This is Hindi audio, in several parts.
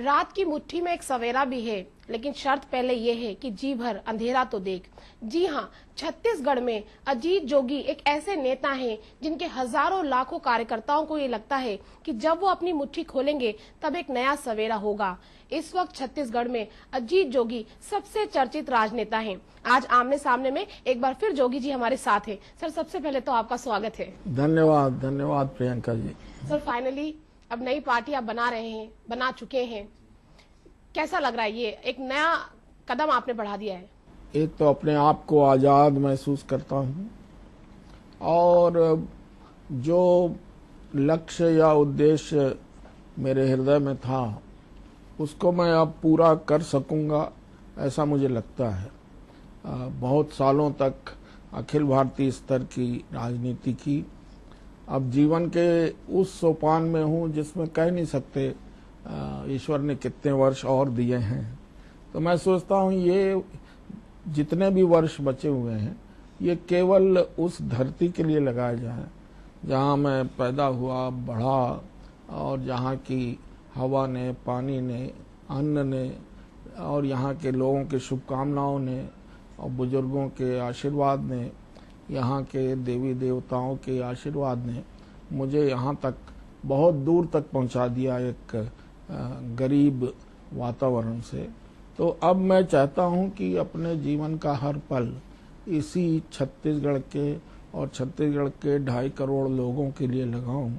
रात की मुट्ठी में एक सवेरा भी है, लेकिन शर्त पहले ये है कि जी भर अंधेरा तो देख। जी हाँ, छत्तीसगढ़ में अजीत जोगी एक ऐसे नेता हैं जिनके हजारों लाखों कार्यकर्ताओं को ये लगता है कि जब वो अपनी मुट्ठी खोलेंगे तब एक नया सवेरा होगा। इस वक्त छत्तीसगढ़ में अजीत जोगी सबसे चर्चित राजनेता हैं। आज आमने सामने में एक बार फिर जोगी जी हमारे साथ हैं। सर, सबसे पहले तो आपका स्वागत है। धन्यवाद धन्यवाद प्रियंका जी। सर, फाइनली अब नई पार्टी आप बना चुके हैं, कैसा लग रहा है? ये एक नया कदम आपने बढ़ा दिया है। एक तो अपने आप को आजाद महसूस करता हूँ और जो लक्ष्य या उद्देश्य मेरे हृदय में था उसको मैं अब पूरा कर सकूंगा, ऐसा मुझे लगता है। बहुत सालों तक अखिल भारतीय स्तर की राजनीति की, अब जीवन के उस सोपान में हूँ जिसमें कह नहीं सकते ईश्वर ने कितने वर्ष और दिए हैं। तो मैं सोचता हूँ ये जितने भी वर्ष बचे हुए हैं ये केवल उस धरती के लिए लगाया जाए जहाँ मैं पैदा हुआ बढ़ा, और जहाँ की हवा ने, पानी ने, अन्न ने और यहाँ के लोगों की शुभकामनाओं ने और बुजुर्गों के आशीर्वाद ने, यहाँ के देवी देवताओं के आशीर्वाद ने मुझे यहाँ तक बहुत दूर तक पहुँचा दिया, एक गरीब वातावरण से। तो अब मैं चाहता हूँ कि अपने जीवन का हर पल इसी छत्तीसगढ़ के और छत्तीसगढ़ के 2.5 करोड़ लोगों के लिए लगाऊं।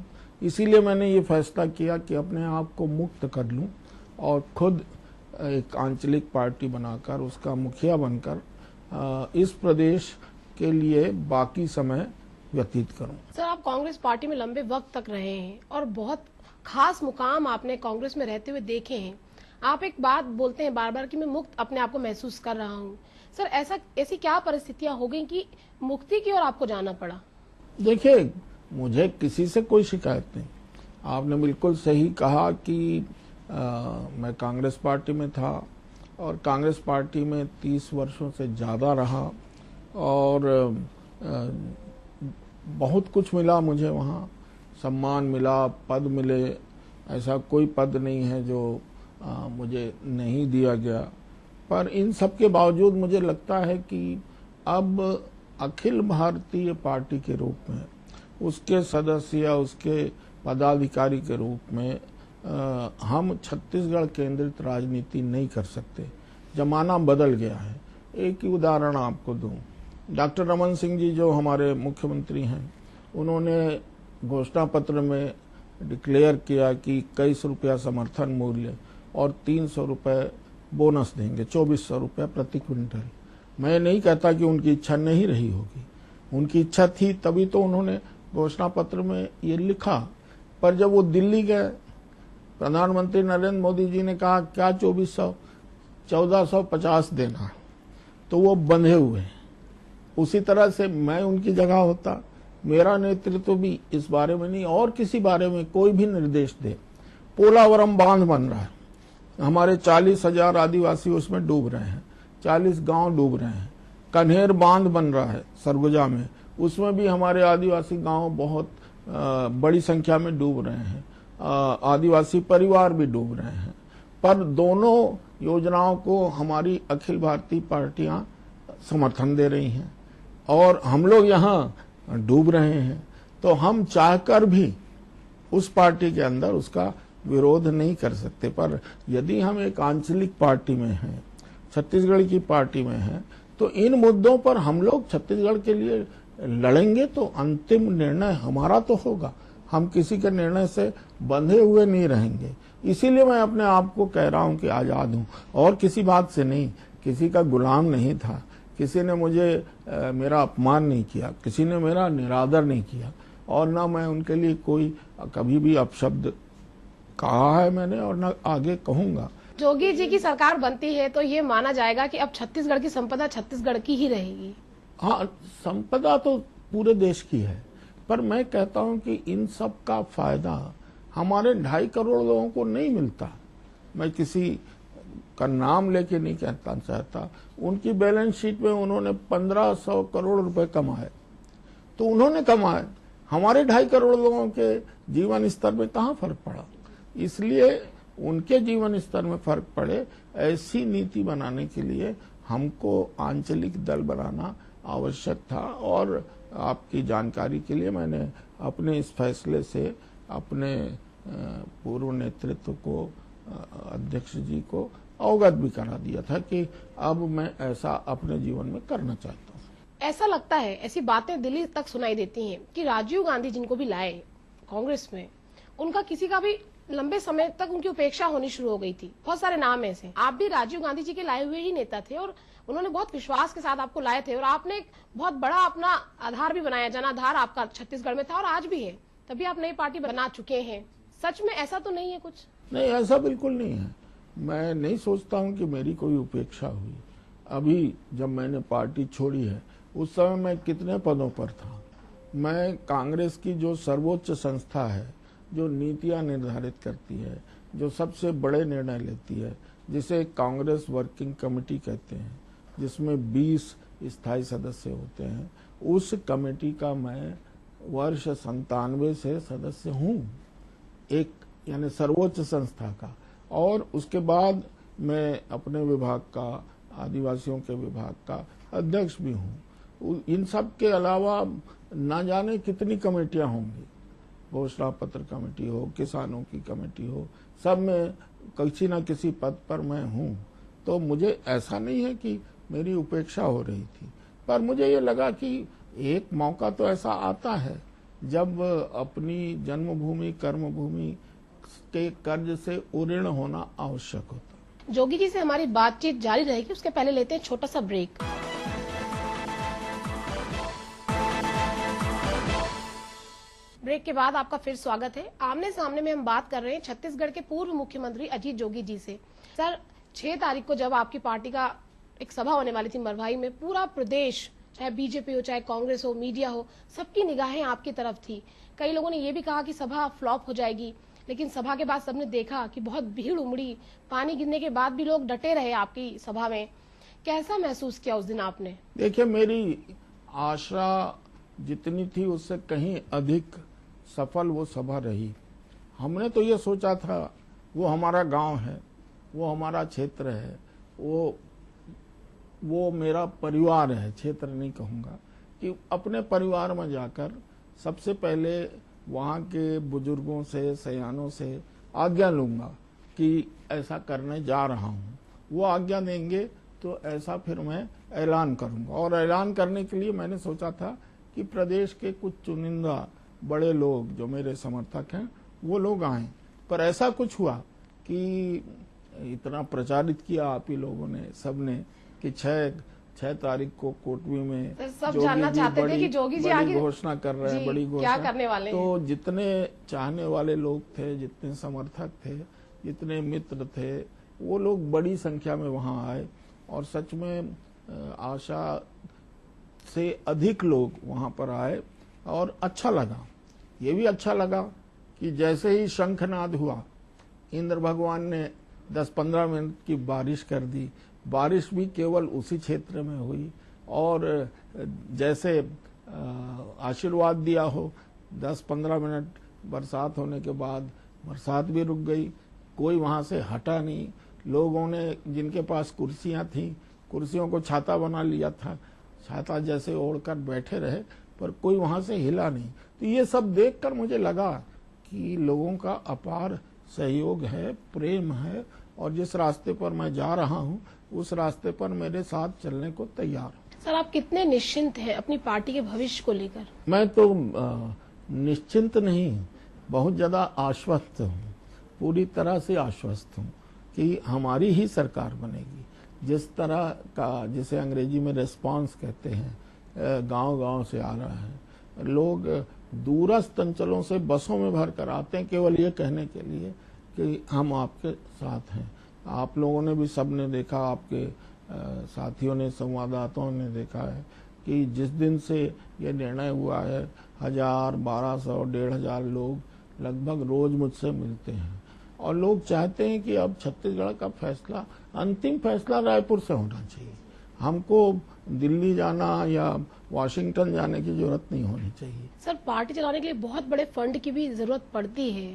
इसीलिए मैंने ये फैसला किया कि अपने आप को मुक्त कर लूं और खुद एक आंचलिक पार्टी बनाकर उसका मुखिया बनकर इस प्रदेश के लिए बाकी समय व्यतीत करूं। सर, आप कांग्रेस पार्टी में लंबे वक्त तक रहे हैं और बहुत खास मुकाम आपने कांग्रेस में रहते हुए देखे हैं। आप एक बात बोलते हैं बार बार कि मैं मुक्त अपने आप को महसूस कर रहा हूं। सर, ऐसी क्या परिस्थितियां हो गई कि मुक्ति की ओर आपको जाना पड़ा? देखिए, मुझे किसी से कोई शिकायत नहीं। आपने बिल्कुल सही कहा कि मैं कांग्रेस पार्टी में था और कांग्रेस पार्टी में 30 वर्षों से ज़्यादा रहा और बहुत कुछ मिला मुझे वहाँ। सम्मान मिला, पद मिले, ऐसा कोई पद नहीं है जो मुझे नहीं दिया गया। पर इन सब के बावजूद मुझे लगता है कि अब अखिल भारतीय पार्टी के रूप में, उसके सदस्य या उसके पदाधिकारी के रूप में हम छत्तीसगढ़ केंद्रित राजनीति नहीं कर सकते। जमाना बदल गया है। एक ही उदाहरण आपको दूं, डॉक्टर रमन सिंह जी जो हमारे मुख्यमंत्री हैं, उन्होंने घोषणा पत्र में डिक्लेयर किया कि 21 रुपया समर्थन मूल्य और 300 रुपये बोनस देंगे, 2400 रुपये प्रति क्विंटल। मैं नहीं कहता कि उनकी इच्छा नहीं रही होगी, उनकी इच्छा थी तभी तो उन्होंने घोषणा पत्र में ये लिखा। पर जब वो दिल्ली गए, प्रधानमंत्री नरेंद्र मोदी जी ने कहा क्या 2400, 1450 देना, तो वो बंधे हुए। उसी तरह से मैं उनकी जगह होता, मेरा नेतृत्व भी इस बारे में नहीं और किसी बारे में कोई भी निर्देश दे। पोलावरम बांध बन रहा है, हमारे 40,000 आदिवासी उसमें डूब रहे हैं, 40 गांव डूब रहे हैं। कन्हेर बांध बन रहा है सरगुजा में, उसमें भी हमारे आदिवासी गांव बहुत बड़ी संख्या में डूब रहे हैं, आदिवासी परिवार भी डूब रहे हैं। पर दोनों योजनाओं को हमारी अखिल भारतीय पार्टियां समर्थन दे रही हैं और हम लोग यहाँ डूब रहे हैं। तो हम चाहकर भी उस पार्टी के अंदर उसका विरोध नहीं कर सकते। पर यदि हम एक आंचलिक पार्टी में हैं, छत्तीसगढ़ की पार्टी में हैं, तो इन मुद्दों पर हम लोग छत्तीसगढ़ के लिए लड़ेंगे तो अंतिम निर्णय हमारा तो होगा। हम किसी के निर्णय से बंधे हुए नहीं रहेंगे। इसीलिए मैं अपने आप को कह रहा हूं कि आजाद हूं और किसी बात से नहीं, किसी का गुलाम नहीं था। किसी ने मुझे मेरा अपमान नहीं किया, किसी ने मेरा निरादर नहीं किया और ना मैं उनके लिए कोई कभी भी अपशब्द कहा है मैंने और ना आगे कहूंगा। जोगी जी की सरकार बनती है तो ये माना जाएगा कि अब छत्तीसगढ़ की संपदा छत्तीसगढ़ की ही रहेगी। हाँ, संपदा तो पूरे देश की है, पर मैं कहता हूं कि इन सब का फायदा हमारे 2.5 करोड़ लोगों को नहीं मिलता। मैं किसी का नाम लेके नहीं कहता चाहता। उनकी बैलेंस शीट में उन्होंने 1500 करोड़ रुपए कमाए, तो उन्होंने कमाए, हमारे 2.5 करोड़ लोगों के जीवन स्तर में कहाँ फर्क पड़ा। इसलिए उनके जीवन स्तर में फर्क पड़े, ऐसी नीति बनाने के लिए हमको आंचलिक दल बनाना आवश्यक था। और आपकी जानकारी के लिए मैंने अपने इस फैसले से अपने पूर्व नेतृत्व को, अध्यक्ष जी को अवगत भी करा दिया था कि अब मैं ऐसा अपने जीवन में करना चाहता हूँ। ऐसा लगता है, ऐसी बातें दिल्ली तक सुनाई देती हैं कि राजीव गांधी जिनको भी लाए कांग्रेस में, उनका किसी का भी लंबे समय तक उनकी उपेक्षा होनी शुरू हो गई थी। बहुत सारे नाम ऐसे, आप भी राजीव गांधी जी के लाए हुए ही नेता थे और उन्होंने बहुत विश्वास के साथ आपको लाए थे और आपने एक बहुत बड़ा अपना आधार भी बनाया, जनाधार आपका छत्तीसगढ़ में था और आज भी है। तभी आप नई पार्टी बना चुके हैं। सच में ऐसा तो नहीं है कुछ? नहीं, ऐसा बिल्कुल नहीं है। मैं नहीं सोचता हूँ कि मेरी कोई उपेक्षा हुई। अभी जब मैंने पार्टी छोड़ी है, उस समय मैं कितने पदों पर था। मैं कांग्रेस की जो सर्वोच्च संस्था है, जो नीतियां निर्धारित करती है, जो सबसे बड़े निर्णय लेती है, जिसे कांग्रेस वर्किंग कमेटी कहते हैं, जिसमें 20 स्थायी सदस्य होते हैं, उस कमेटी का मैं वर्ष 97 से सदस्य हूँ, एक यानी सर्वोच्च संस्था का। और उसके बाद मैं अपने विभाग का, आदिवासियों के विभाग का अध्यक्ष भी हूँ। इन सब के अलावा ना जाने कितनी कमेटियां होंगी, घोषणा पत्र कमेटी हो, किसानों की कमेटी हो, सब में किसी न किसी पद पर मैं हूँ। तो मुझे ऐसा नहीं है कि मेरी उपेक्षा हो रही थी, पर मुझे ये लगा कि एक मौका तो ऐसा आता है जब अपनी जन्मभूमि, कर्मभूमि के कर्ज से उऋण होना आवश्यक होता। जोगी जी से हमारी बातचीत जारी रहेगी, उसके पहले लेते हैं छोटा सा ब्रेक। ब्रेक के बाद आपका फिर स्वागत है। आमने सामने में हम बात कर रहे हैं छत्तीसगढ़ के पूर्व मुख्यमंत्री अजीत जोगी जी से। सर, 6 तारीख को जब आपकी पार्टी का एक सभा होने वाली थी मरवाही में, पूरा प्रदेश, चाहे बीजेपी हो, चाहे कांग्रेस हो, मीडिया हो, सबकी निगाहें आपकी तरफ थी। कई लोगों ने ये भी कहा कि सभा फ्लॉप हो जाएगी, लेकिन सभा के बाद सबने देखा कि बहुत भीड़ उमड़ी, पानी गिरने के बाद भी लोग डटे रहे आपकी सभा में। कैसा महसूस किया उस दिन आपने? देखिए, मेरी आशा जितनी थी उससे कहीं अधिक सफल वो सभा रही। हमने तो ये सोचा था, वो हमारा गांव है, वो हमारा क्षेत्र है, वो मेरा परिवार है, क्षेत्र नहीं कहूँगा, कि अपने परिवार में जाकर सबसे पहले वहाँ के बुजुर्गों से, सयानों से आज्ञा लूंगा कि ऐसा करने जा रहा हूँ। वो आज्ञा देंगे तो ऐसा फिर मैं ऐलान करूंगा। और ऐलान करने के लिए मैंने सोचा था कि प्रदेश के कुछ चुनिंदा बड़े लोग जो मेरे समर्थक हैं वो लोग आए। पर ऐसा कुछ हुआ कि इतना प्रचारित किया आप ही लोगों ने, सबने, कि 6 तारीख को कोटवी में सब जानना चाहते थे कि जोगी जी आगे घोषणा कर रहे हैं, बड़ी घोषणा क्या करने वाले हैं। तो जितने चाहने वाले लोग थे, जितने समर्थक थे, जितने मित्र थे, वो लोग बड़ी संख्या में वहां आए और सच में आशा से अधिक लोग वहां पर आए और अच्छा लगा। ये भी अच्छा लगा कि जैसे ही शंखनाद हुआ, इंद्र भगवान ने 10-15 मिनट की बारिश कर दी। बारिश भी केवल उसी क्षेत्र में हुई और जैसे आशीर्वाद दिया हो, 10-15 मिनट बरसात होने के बाद बरसात भी रुक गई, कोई वहां से हटा नहीं। लोगों ने, जिनके पास कुर्सियां थी, कुर्सियों को छाता बना लिया था, छाता जैसे ओढ़कर बैठे रहे, पर कोई वहां से हिला नहीं। तो ये सब देखकर मुझे लगा कि लोगों का अपार सहयोग है, प्रेम है, और जिस रास्ते पर मैं जा रहा हूँ उस रास्ते पर मेरे साथ चलने को तैयार हूँ। सर, आप कितने निश्चिंत हैं अपनी पार्टी के भविष्य को लेकर? मैं तो निश्चिंत नहीं, बहुत ज्यादा आश्वस्त हूँ, पूरी तरह से आश्वस्त हूँ कि हमारी ही सरकार बनेगी। जिस तरह का, जिसे अंग्रेजी में रेस्पॉन्स कहते हैं, गांव-गांव से आ रहा है, लोग दूरस्थ अंचलों से बसों में भरकर आते हैं केवल ये कहने के लिए कि हम आपके साथ हैं। आप लोगों ने भी, सबने देखा, आपके साथियों ने, संवाददाताओं ने देखा है कि जिस दिन से ये निर्णय हुआ है, 1000, 1200, 1500 लोग लगभग रोज मुझसे मिलते हैं और लोग चाहते हैं कि अब छत्तीसगढ़ का फैसला, अंतिम फैसला रायपुर से होना चाहिए। हमको दिल्ली जाना या वाशिंगटन जाने की जरूरत नहीं होनी चाहिए। सर, पार्टी चलाने के लिए बहुत बड़े फंड की भी जरूरत पड़ती है।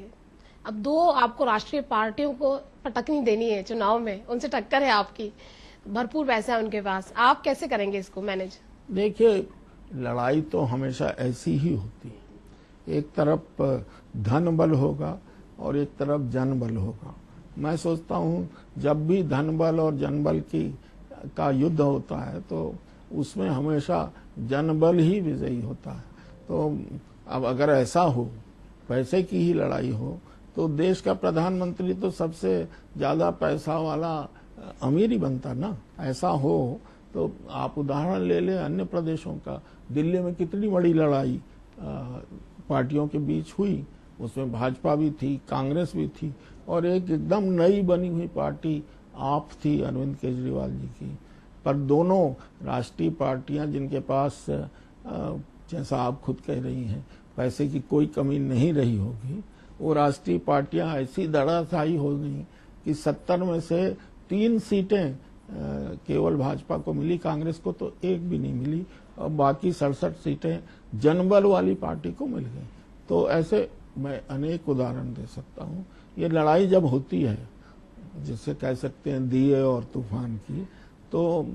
अब दो आपको राष्ट्रीय पार्टियों को पटकनी देनी है चुनाव में, उनसे टक्कर है आपकी, भरपूर पैसा है उनके पास, आप कैसे करेंगे इसको मैनेज? देखिए, लड़ाई तो हमेशा ऐसी ही होती है। एक तरफ धन बल होगा और एक तरफ जन बल होगा। मैं सोचता हूँ जब भी धन बल और जन बल का युद्ध होता है तो उसमें हमेशा जन बल ही विजयी होता है। तो अब अगर ऐसा हो, पैसे की ही लड़ाई हो, तो देश का प्रधानमंत्री तो सबसे ज्यादा पैसा वाला अमीर ही बनता ना। ऐसा हो तो आप उदाहरण ले लें अन्य प्रदेशों का। दिल्ली में कितनी बड़ी लड़ाई पार्टियों के बीच हुई, उसमें भाजपा भी थी, कांग्रेस भी थी, और एक एकदम नई बनी हुई पार्टी आप थी अरविंद केजरीवाल जी की। पर दोनों राष्ट्रीय पार्टियां जिनके पास जैसा आप खुद कह रही हैं पैसे की कोई कमी नहीं रही होगी, वो राष्ट्रीय पार्टियां ऐसी धड़ाशायी हो गई कि 70 में से 3 सीटें केवल भाजपा को मिली, कांग्रेस को तो एक भी नहीं मिली, और बाकी 67 सीटें जनबल वाली पार्टी को मिल गई। तो ऐसे मैं अनेक उदाहरण दे सकता हूँ। ये लड़ाई जब होती है, जिसे कह सकते हैं दिए और तूफान की, तो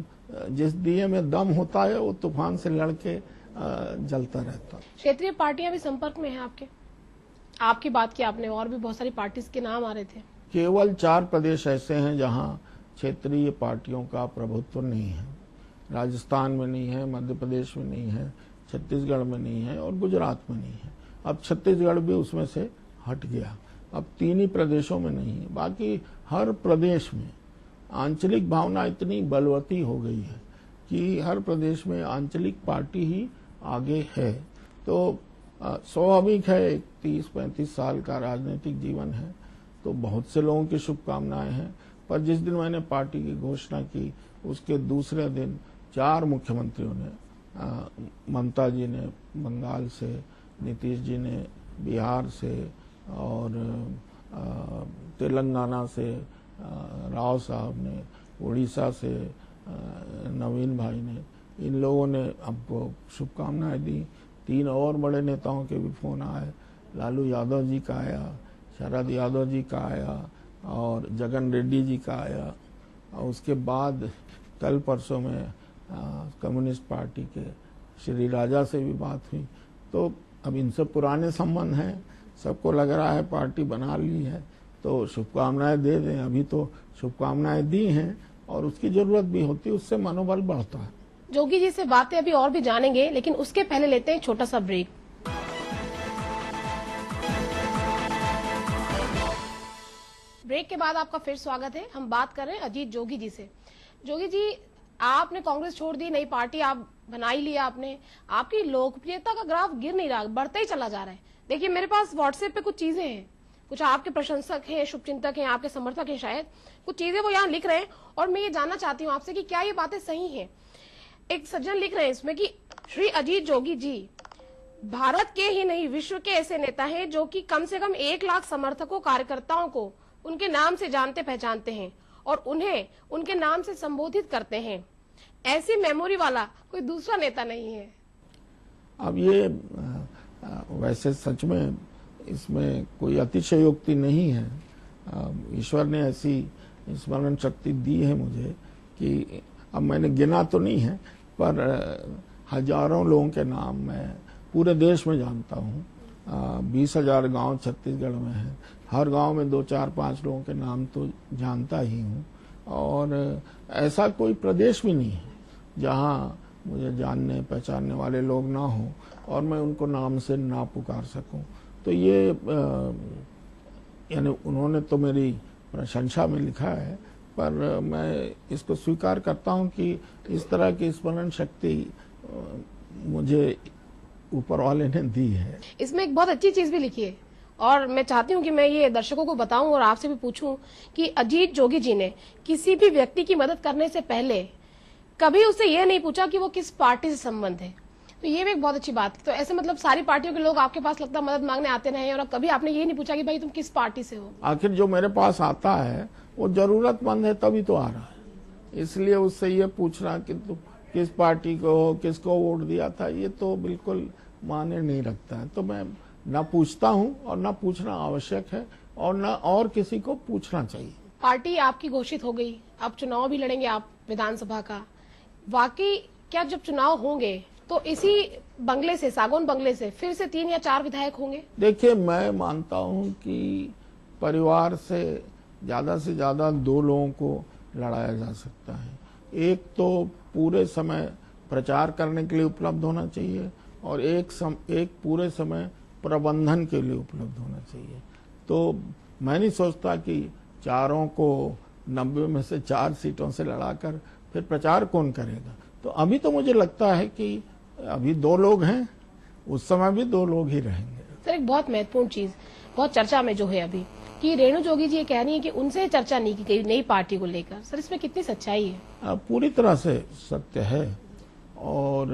जिस दिए में दम होता है वो तूफान से लड़के जलता रहता। क्षेत्रीय पार्टियां भी संपर्क में हैं आपके? आपकी बात की आपने, और भी बहुत सारी पार्टीज के नाम आ रहे थे। केवल 4 प्रदेश ऐसे हैं जहां क्षेत्रीय पार्टियों का प्रभुत्व नहीं है। राजस्थान में नहीं है, मध्य प्रदेश में नहीं है, छत्तीसगढ़ में नहीं है और गुजरात में नहीं है। अब छत्तीसगढ़ भी उसमें से हट गया, अब 3 ही प्रदेशों में नहीं है। बाकी हर प्रदेश में आंचलिक भावना इतनी बलवती हो गई है कि हर प्रदेश में आंचलिक पार्टी ही आगे है। तो स्वाभाविक है, 30-35 साल का राजनीतिक जीवन है, तो बहुत से लोगों की शुभकामनाएं हैं। पर जिस दिन मैंने पार्टी की घोषणा की उसके दूसरे दिन 4 मुख्यमंत्रियों ने, ममता जी ने बंगाल से, नीतीश जी ने बिहार से, और तेलंगाना से राव साहब ने, उड़ीसा से नवीन भाई ने, इन लोगों ने हमको शुभकामनाएं दी। 3 और बड़े नेताओं के भी फोन आए, लालू यादव जी का आया, शरद यादव जी का आया और जगन रेड्डी जी का आया। और उसके बाद कल परसों में कम्युनिस्ट पार्टी के श्री राजा से भी बात हुई। तो अब इनसे पुराने संबंध हैं, सबको लग रहा है पार्टी बना ली है तो शुभकामनाएं दे दें। अभी तो शुभकामनाएं दी हैं और उसकी जरूरत भी होती है, उससे मनोबल बढ़ता है। जोगी जी से बातें अभी और भी जानेंगे, लेकिन उसके पहले लेते हैं छोटा सा ब्रेक। ब्रेक के बाद आपका फिर स्वागत है। हम बात कर रहे हैं अजीत जोगी जी से। जोगी जी, आपने कांग्रेस छोड़ दी, नई पार्टी आप बना ही लिया आपने, आपकी लोकप्रियता का ग्राफ गिर नहीं रहा, बढ़ता ही चला जा रहा है। देखिए मेरे पास व्हाट्सएप पे कुछ चीजें हैं, कुछ आपके प्रशंसक हैं, शुभचिंतक हैं, आपके समर्थक हैं, शायद कुछ चीजें वो यहाँ लिख रहे हैं, और मैं ये जानना चाहती हूँ आपसे कि क्या ये बातें सही हैं। एक सज्जन लिख रहे हैं इसमें कि श्री अजीत जोगी जी भारत के ही नहीं विश्व के ऐसे नेता हैं जो कि कम से कम 1 लाख समर्थकों, कार्यकर्ताओं को उनके नाम से जानते पहचानते हैं और उन्हें उनके नाम से संबोधित करते हैं। ऐसी मेमोरी वाला कोई दूसरा नेता नहीं है। अब ये वैसे सच में इसमें कोई अतिशयोक्ति नहीं है। ईश्वर ने ऐसी स्मरण शक्ति दी है मुझे कि अब मैंने गिना तो नहीं है, पर हजारों लोगों के नाम मैं पूरे देश में जानता हूँ। 20,000 गांव छत्तीसगढ़ में है, हर गांव में 2, 4, 5 लोगों के नाम तो जानता ही हूँ। और ऐसा कोई प्रदेश भी नहीं है जहाँ मुझे जानने पहचानने वाले लोग ना हो और मैं उनको नाम से ना पुकार सकूं। तो ये यानी उन्होंने तो मेरी प्रशंसा में लिखा है, पर मैं इसको स्वीकार करता हूं कि इस तरह की स्मरण शक्ति मुझे ऊपर वाले ने दी है। इसमें एक बहुत अच्छी चीज भी लिखी है और मैं चाहती हूँ कि मैं ये दर्शकों को बताऊं और आपसे भी पूछूं कि अजीत जोगी जी ने किसी भी व्यक्ति की मदद करने से पहले कभी उससे ये नहीं पूछा कि वो किस पार्टी से संबंध है। तो ये भी एक बहुत अच्छी बात है। तो ऐसे मतलब सारी पार्टियों के लोग आपके पास लगता मदद मांगने आते रहे और कभी आपने ये नहीं पूछा कि भाई तुम किस पार्टी से हो। आखिर जो मेरे पास आता है वो जरूरतमंद है तभी तो आ रहा है, इसलिए उससे ये पूछना कि तुम किस पार्टी को हो, किसको वोट दिया था, ये तो बिल्कुल माने नहीं रखता है। तो मैं ना पूछता हूँ और ना पूछना आवश्यक है और न और किसी को पूछना चाहिए। पार्टी आपकी घोषित हो गई, अब चुनाव भी लड़ेंगे आप विधानसभा का। वाकई क्या जब चुनाव होंगे तो इसी बंगले से, सागौन बंगले से फिर से 3 या 4 विधायक होंगे? देखिए, मैं मानता हूं कि परिवार से ज्यादा 2 लोगों को लड़ाया जा सकता है। एक तो पूरे समय प्रचार करने के लिए उपलब्ध होना चाहिए और एक पूरे समय प्रबंधन के लिए उपलब्ध होना चाहिए। तो मैं नहीं सोचता कि चारों को 90 में से 4 सीटों से लड़ाकर फिर प्रचार कौन करेगा। तो अभी तो मुझे लगता है कि अभी 2 लोग हैं, उस समय भी 2 लोग ही रहेंगे। सर, एक बहुत महत्वपूर्ण चीज बहुत चर्चा में जो है अभी कि रेणु जोगी जी ये कह रही है कि उनसे चर्चा नहीं की गई नई पार्टी को लेकर। सर, इसमें कितनी सच्चाई है? पूरी तरह से सत्य है और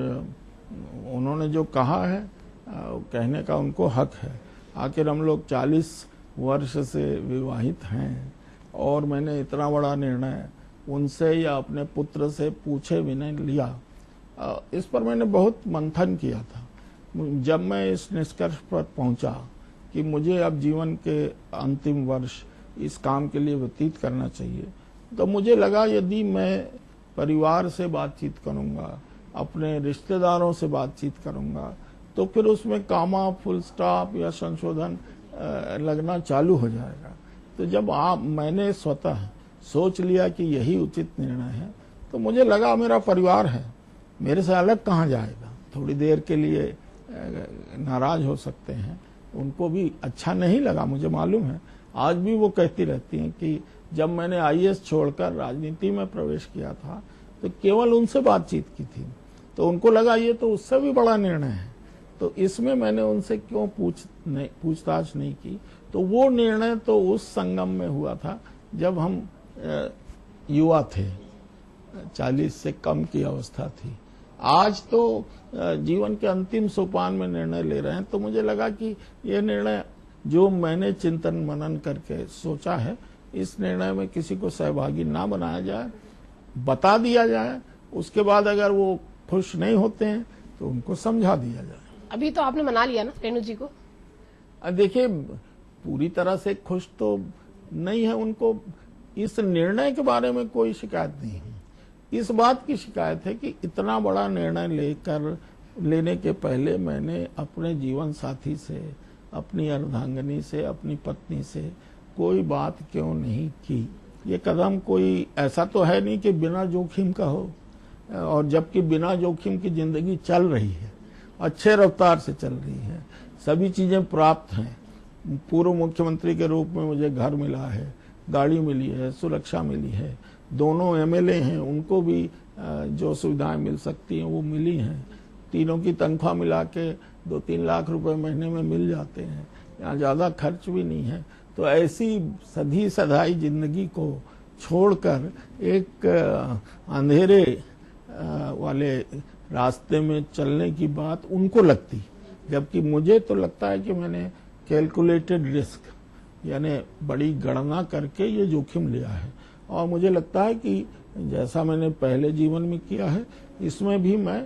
उन्होंने जो कहा है कहने का उनको हक है। आखिर हम लोग 40 वर्ष से विवाहित हैं और मैंने इतना बड़ा निर्णय उनसे या अपने पुत्र से पूछे बिना लिया। इस पर मैंने बहुत मंथन किया था। जब मैं इस निष्कर्ष पर पहुंचा कि मुझे अब जीवन के अंतिम वर्ष इस काम के लिए व्यतीत करना चाहिए, तो मुझे लगा यदि मैं परिवार से बातचीत करूंगा, अपने रिश्तेदारों से बातचीत करूंगा, तो फिर उसमें कामा, फुल स्टॉप या संशोधन लगना चालू हो जाएगा। तो जब मैंने स्वतः सोच लिया कि यही उचित निर्णय है, तो मुझे लगा मेरा परिवार है, मेरे से अलग कहाँ जाएगा। थोड़ी देर के लिए नाराज हो सकते हैं, उनको भी अच्छा नहीं लगा, मुझे मालूम है। आज भी वो कहती रहती हैं कि जब मैंने आईएएस छोड़कर राजनीति में प्रवेश किया था तो केवल उनसे बातचीत की थी, तो उनको लगा ये तो उससे भी बड़ा निर्णय है, तो इसमें मैंने उनसे क्यों पूछताछ नहीं की। तो वो निर्णय तो उस संगम में हुआ था जब हम युवा थे, 40 से कम की अवस्था थी। आज तो जीवन के अंतिम सोपान में निर्णय ले रहे हैं, तो मुझे लगा कि ये निर्णय जो मैंने चिंतन मनन करके सोचा है, इस निर्णय में किसी को सहभागी ना बनाया जाए, बता दिया जाए। उसके बाद अगर वो खुश नहीं होते हैं तो उनको समझा दिया जाए। अभी तो आपने मना लिया ना रेणु जी को? देखिए, पूरी तरह से खुश तो नहीं है। उनको इस निर्णय के बारे में कोई शिकायत नहीं है। इस बात की शिकायत है कि इतना बड़ा निर्णय लेने के पहले मैंने अपने जीवन साथी से, अपनी अर्धांगिनी से, अपनी पत्नी से कोई बात क्यों नहीं की। ये कदम कोई ऐसा तो है नहीं कि बिना जोखिम का हो, और जबकि बिना जोखिम की जिंदगी चल रही है, अच्छे रफ्तार से चल रही है, सभी चीजें प्राप्त हैं। पूर्व मुख्यमंत्री के रूप में मुझे घर मिला है, गाड़ी मिली है, सुरक्षा मिली है, दोनों एमएलए हैं, उनको भी जो सुविधाएं मिल सकती हैं वो मिली हैं। तीनों की तनख्वाह मिला के 2-3 लाख रुपए महीने में मिल जाते हैं, यहाँ ज्यादा खर्च भी नहीं है। तो ऐसी सधी सधाई जिंदगी को छोड़कर एक अंधेरे वाले रास्ते में चलने की बात उनको लगती, जबकि मुझे तो लगता है कि मैंने कैलकुलेटेड रिस्क यानी बड़ी गणना करके ये जोखिम लिया है। और मुझे लगता है कि जैसा मैंने पहले जीवन में किया है, इसमें भी मैं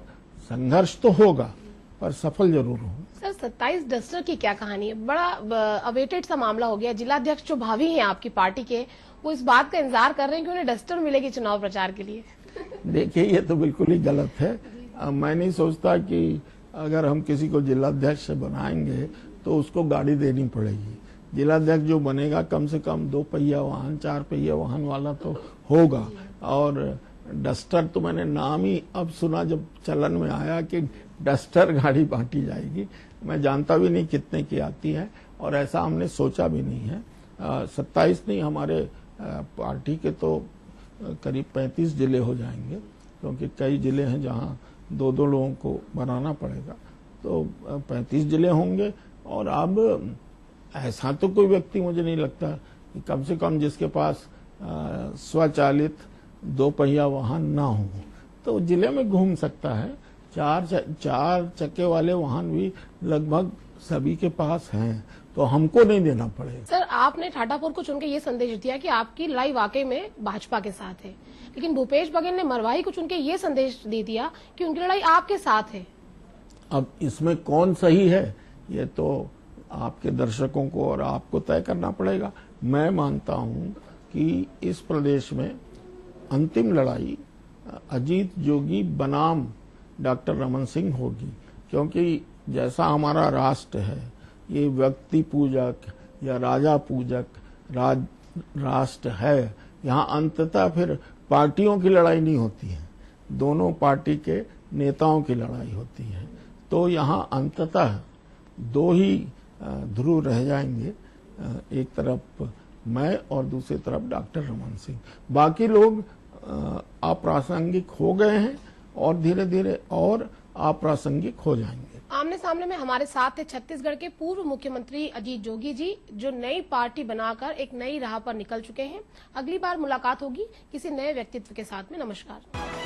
संघर्ष तो होगा पर सफल जरूर हूँ। सर, 27 डस्टर की क्या कहानी है? बड़ा अवेटेड सा मामला हो गया। जिलाध्यक्ष जो भावी हैं आपकी पार्टी के, वो इस बात का इंतजार कर रहे हैं कि उन्हें डस्टर मिलेगी चुनाव प्रचार के लिए। देखिए, ये तो बिल्कुल ही गलत है। मैं नहीं सोचता कि अगर हम किसी को जिलाध्यक्ष बनाएंगे तो उसको गाड़ी देनी पड़ेगी। जिलाध्यक्ष जो बनेगा कम से कम 2 पहिया वाहन, 4 पहिया वाहन वाला तो होगा। और डस्टर तो मैंने नाम ही अब सुना जब चलन में आया कि डस्टर गाड़ी बांटी जाएगी। मैं जानता भी नहीं कितने की आती है और ऐसा हमने सोचा भी नहीं है। 27 नहीं, हमारे पार्टी के तो करीब 35 जिले हो जाएंगे, क्योंकि कई जिले हैं जहां 2-2 लोगों को बनाना पड़ेगा, तो 35 जिले होंगे। और अब ऐसा तो कोई व्यक्ति मुझे नहीं लगता कि कम से कम जिसके पास स्वचालित 2 पहिया वाहन ना हो तो जिले में घूम सकता है। 4 चक्के वाले वाहन भी लगभग सभी के पास हैं, तो हमको नहीं देना पड़ेगा। सर, आपने ठाठापुर को चुनकर ये संदेश दिया कि आपकी लड़ाई वाकई में भाजपा के साथ है, लेकिन भूपेश बघेल ने मरवाही को चुनकर ये संदेश दे दिया कि उनकी लड़ाई आपके साथ है। अब इसमें कौन सही है ये तो आपके दर्शकों को और आपको तय करना पड़ेगा। मैं मानता हूं कि इस प्रदेश में अंतिम लड़ाई अजीत जोगी बनाम डॉक्टर रमन सिंह होगी, क्योंकि जैसा हमारा राष्ट्र है, ये व्यक्ति पूजक या राजा पूजक राष्ट्र है। यहाँ अंततः फिर पार्टियों की लड़ाई नहीं होती है, दोनों पार्टी के नेताओं की लड़ाई होती है। तो यहाँ अंततः दो ही ध्रुव रह जाएंगे, एक तरफ मैं और दूसरी तरफ डॉक्टर रमन सिंह। बाकी लोग अप्रासंगिक हो गए हैं और धीरे धीरे और अप्रासंगिक हो जाएंगे। आमने सामने में हमारे साथ थे छत्तीसगढ़ के पूर्व मुख्यमंत्री अजीत जोगी जी, जो नई पार्टी बनाकर एक नई राह पर निकल चुके हैं। अगली बार मुलाकात होगी किसी नए व्यक्तित्व के साथ में। नमस्कार।